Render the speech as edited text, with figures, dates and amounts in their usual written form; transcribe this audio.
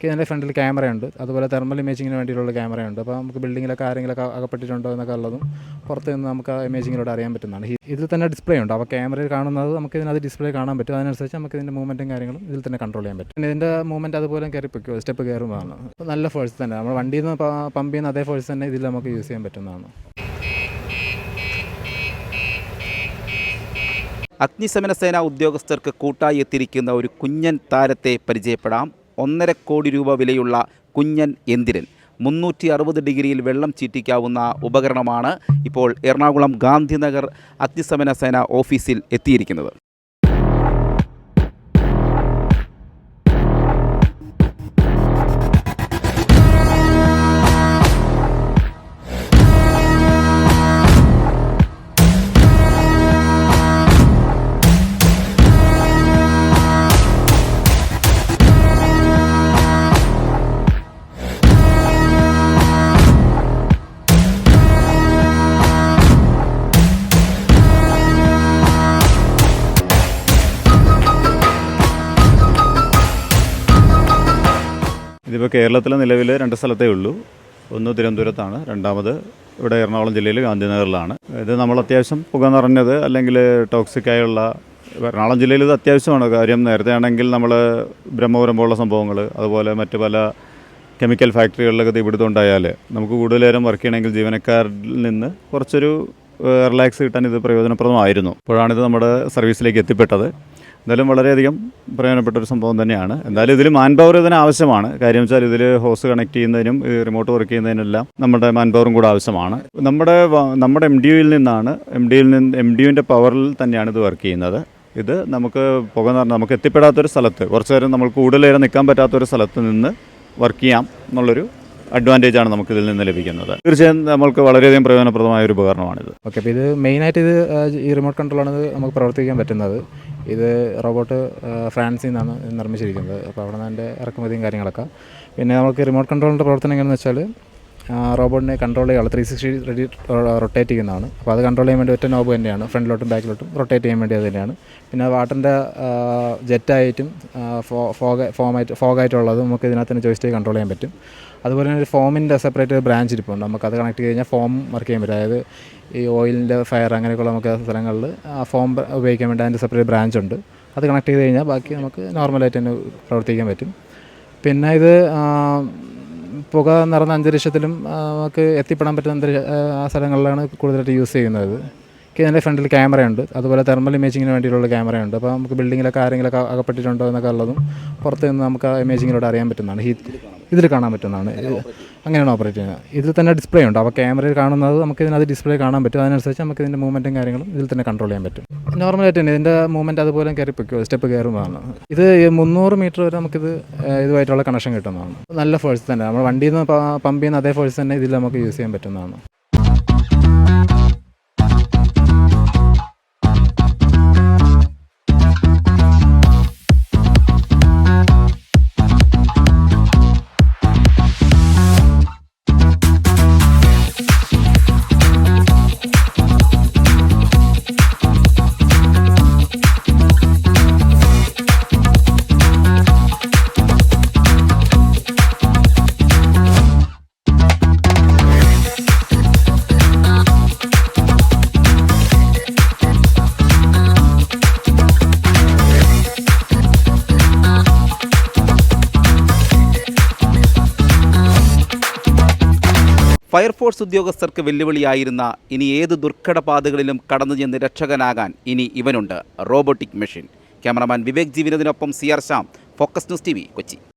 ഇതിൻ്റെ ഫ്രണ്ടിൽ ക്യാമറയുണ്ട്, അതുപോലെ തെർമൽ ഇമേജിങ്ങിന് വേണ്ടിയിട്ടുള്ള ക്യാമറയുണ്ട്. അപ്പോൾ നമുക്ക് ബിൽഡിങ്ങിലൊക്കെ ആരെങ്കിലുമൊക്കെ അകപ്പെട്ടിട്ടുണ്ടോ എന്നൊക്കെ ഉള്ളതും പുറത്ത് നിന്ന് നമുക്ക് ആ ഇമേജിങ്ങിലൂടെ അറിയാൻ പറ്റുന്നതാണ്. ഇതിൽ തന്നെ ഡിസ്പ്ലേ ഉണ്ട്, അപ്പോൾ ക്യാമറയിൽ കാണുന്നത് നമുക്ക് ഇതിനകത്ത് ഡിസ്പ്ലേ കാണാൻ പറ്റും. അതിനനുസരിച്ച് നമുക്ക് ഇതിൻ്റെ മൂവ്മെൻറ്റും കാര്യങ്ങളും ഇതിൽ തന്നെ കൺട്രോൾ ചെയ്യാൻ പറ്റും. പിന്നെ ഇതിൻ്റെ മൂവ്മെൻറ്റ് അതുപോലെ കയറി പൊയ്ക്കോ, സ്റ്റെപ്പ് കയറുന്നതാണ്. അപ്പോൾ നല്ല ഫോഴ്സ് തന്നെ നമ്മൾ വണ്ടിയിൽ നിന്ന് പമ്പ് ചെയ്യുന്ന അതേ ഫോഴ്സ് തന്നെ ഇതിൽ നമുക്ക് യൂസ് ചെയ്യാൻ പറ്റുന്നതാണ്. അഗ്നിശമന സേനാ ഉദ്യോഗസ്ഥർക്ക് കൂട്ടായി എത്തിയിരിക്കുന്ന ഒരു കുഞ്ഞൻ താരത്തെ പരിചയപ്പെടാം. 1.5 കോടി രൂപ വിലയുള്ള കുഞ്ഞൻ യന്ത്രൻ 360 ഡിഗ്രിയിൽ വെള്ളം ചീറ്റിക്കാവുന്ന ഉപകരണമാണ് ഇപ്പോൾ എറണാകുളം ഗാന്ധിനഗർ അഗ്നിശമന സേന ഓഫീസിൽ എത്തിയിരിക്കുന്നത്. ഇതിപ്പോൾ കേരളത്തിൽ നിലവിൽ 2 സ്ഥലത്തേ ഉള്ളൂ. ഒന്ന് തിരുവനന്തപുരത്താണ്, രണ്ടാമത് ഇവിടെ എറണാകുളം ജില്ലയിൽ ഗാന്ധിനഗറിലാണ്. ഇത് നമ്മൾ അത്യാവശ്യം പുക നിറഞ്ഞത് അല്ലെങ്കിൽ ടോക്സിക്കായുള്ള എറണാകുളം ജില്ലയിൽ ഇത് അത്യാവശ്യമാണ്. കാര്യം നേരത്തെ ആണെങ്കിൽ നമ്മൾ ബ്രഹ്മപുരം പോലുള്ള സംഭവങ്ങൾ, അതുപോലെ മറ്റ് പല കെമിക്കൽ ഫാക്ടറികളിലൊക്കെ തീപിടുത്തം ഉണ്ടായാൽ നമുക്ക് കൂടുതൽ നേരം വർക്ക് ചെയ്യണമെങ്കിൽ ജീവനക്കാരിൽ നിന്ന് കുറച്ചൊരു റിലാക്സ് കിട്ടാൻ ഇത് പ്രയോജനപ്രദമായിരുന്നു. ഇപ്പോഴാണിത് നമ്മുടെ സർവീസിലേക്ക് എത്തിപ്പെട്ടത്. എന്തായാലും വളരെയധികം പ്രയോജനപ്പെട്ട ഒരു സംഭവം തന്നെയാണ്. എന്തായാലും ഇതിൽ മാൻ പവർ ഇതിന് ആവശ്യമാണ്. കാര്യം വെച്ചാൽ ഇതിൽ ഹോസ് കണക്ട് ചെയ്യുന്നതിനും റിമോട്ട് വർക്ക് ചെയ്യുന്നതിനെല്ലാം നമ്മുടെ മാൻ പവറും കൂടെ ആവശ്യമാണ്. നമ്മുടെ എം ഡി യുവിൻ്റെ പവറിൽ തന്നെയാണ് ഇത് വർക്ക് ചെയ്യുന്നത്. ഇത് നമുക്ക് പുക നമുക്ക് എത്തിപ്പെടാത്തൊരു സ്ഥലത്ത്, കുറച്ച് നേരം നമ്മൾ കൂടുതൽ നേരം നിൽക്കാൻ പറ്റാത്തൊരു സ്ഥലത്ത് നിന്ന് വർക്ക് ചെയ്യാം എന്നുള്ളൊരു അഡ്വാൻറ്റേജാണ് നമുക്കിതിൽ നിന്ന് ലഭിക്കുന്നത്. തീർച്ചയായും നമ്മൾക്ക് വളരെയധികം പ്രയോജനപ്രദമായ ഒരു ഉപകരണമാണിത്. ഓക്കെ, അപ്പോൾ ഇത് മെയിനായിട്ട് ഈ റിമോട്ട് കൺട്രോളാണ് ഇത് നമുക്ക് പ്രവർത്തിക്കാൻ പറ്റുന്നത്. ഇത് റോബോട്ട് ഫ്രാൻസിൽ നിന്നാണ് നിർമ്മിച്ചിരിക്കുന്നത്. അപ്പോൾ അവിടെ നിന്ന് അതിൻ്റെ ഇറക്കുമതിയും കാര്യങ്ങളൊക്കെ. പിന്നെ നമുക്ക് റിമോട്ട് കൺട്രോളിൻ്റെ പ്രവർത്തനം എങ്ങനെയെന്ന് വെച്ചാൽ റോബോട്ടിനെ കൺട്രോൾ ചെയ്യാനുള്ള 360 റൊട്ടേറ്റ് ചെയ്യുന്നതാണ്. അപ്പോൾ അത് കൺട്രോൾ ചെയ്യാൻ വേണ്ടി ഒറ്റ നോബ് തന്നെയാണ്, ഫ്രണ്ടിലോട്ടും ബാക്കിലോട്ടും റൊട്ടേറ്റ് ചെയ്യാൻ വേണ്ടി അത് തന്നെയാണ്. പിന്നെ വാട്ടറിൻ്റെ ജെറ്റായിട്ടും ഫോഗായിട്ടുള്ളത് നമുക്ക് ഇതിനകത്ത് തന്നെ ജോയിസ്റ്റിക്ക് കൺട്രോൾ ചെയ്യാൻ പറ്റും. അതുപോലെ തന്നെ ഒരു ഫോമിൻ്റെ സെപ്പറേറ്റ് ബ്രാഞ്ച് ഇരിപ്പുണ്ട്. നമുക്കത് കണക്ട് ചെയ്ത് കഴിഞ്ഞാൽ ഫോം വർക്ക് ചെയ്യാൻ പറ്റും. അതായത് ഈ ഓയിലിൻ്റെ ഫയർ അങ്ങനെയൊക്കെയുള്ള നമുക്ക് സ്ഥലങ്ങളിൽ ആ ഫോം ഉപയോഗിക്കാൻ വേണ്ടി അതിൻ്റെ സെപ്പറേറ്റ് ബ്രാഞ്ച് ഉണ്ട്. അത് കണക്ട് ചെയ്ത് കഴിഞ്ഞാൽ ബാക്കി നമുക്ക് നോർമലായിട്ട് തന്നെ പ്രവർത്തിക്കാൻ പറ്റും. പിന്നെ ഇത് പുക നിറഞ്ഞ അന്തരീക്ഷത്തിലും നമുക്ക് എത്തിപ്പെടാൻ പറ്റുന്ന ആ സ്ഥലങ്ങളിലാണ് കൂടുതലായിട്ട് യൂസ് ചെയ്യുന്നത്. ഇതിൻ്റെ ഫ്രണ്ടിൽ ക്യാമറയുണ്ട്, അതുപോലെ തെർമൽ ഇമേജിങ്ങിന് വേണ്ടിയിട്ടുള്ള ക്യാമറയുണ്ട്. അപ്പോൾ നമുക്ക് ബിൽഡിങ്ങിലൊക്കെ ആരെങ്കിലുമൊക്കെ അകപ്പെട്ടിട്ടുണ്ടോ എന്നൊക്കെ ഉള്ളതും പുറത്ത് നിന്ന് നമുക്ക് ആ ഇമേജിങ്ങിലൂടെ അറിയാൻ പറ്റുന്നതാണ്. ഇതിൽ കാണാൻ പറ്റുന്നതാണ്. അങ്ങനെയാണ് ഓപ്പറേറ്റ് ചെയ്യുന്നത്. ഇതിൽ തന്നെ ഡിസ്പ്ലേ ഉണ്ട്, അപ്പോൾ ക്യാമറയിൽ കാണുന്നത് നമുക്ക് ഇതിനകത്ത് ഡിസ്പ്ലേ കാണാൻ പറ്റും. അതിനനുസരിച്ച് നമുക്ക് ഇതിൻ്റെ മൂവ്മെൻറ്റും കാര്യങ്ങളും ഇതിൽ തന്നെ കൺട്രോൾ ചെയ്യാൻ പറ്റും. നോർമലായിട്ട് തന്നെ ഇതിൻ്റെ മൂവ്മെൻറ്റ് അതുപോലെ കയറി പൊയ്ക്കോ, സ്റ്റെപ്പ് കയറുന്നതാണ്. ഇത് 300 മീറ്റർ വരെ നമുക്കിത് ഇതുമായിട്ടുള്ള കണക്ഷൻ കിട്ടുന്നതാണ്. നല്ല ഫോഴ്സ് തന്നെ നമ്മൾ വണ്ടിയിൽ നിന്ന് പമ്പ് ചെയ്യുന്ന അതേ ഫോഴ്സ് തന്നെ ഇതിൽ നമുക്ക് യൂസ് ചെയ്യാൻ പറ്റുന്നതാണ്. ഫയർഫോഴ്സ് ഉദ്യോഗസ്ഥർക്ക് വെല്ലുവിളിയായിരുന്ന ഇനി ഏത് ദുർഘടപാതകളിലും കടന്നു ചെന്ന് രക്ഷകനാകാൻ ഇനി ഇവനുണ്ട്, റോബോട്ടിക് മെഷീൻ. ക്യാമറമാൻ വിവേക് ജീവിനത്തിനൊപ്പം CR Shyam, focus news TV, Kochi.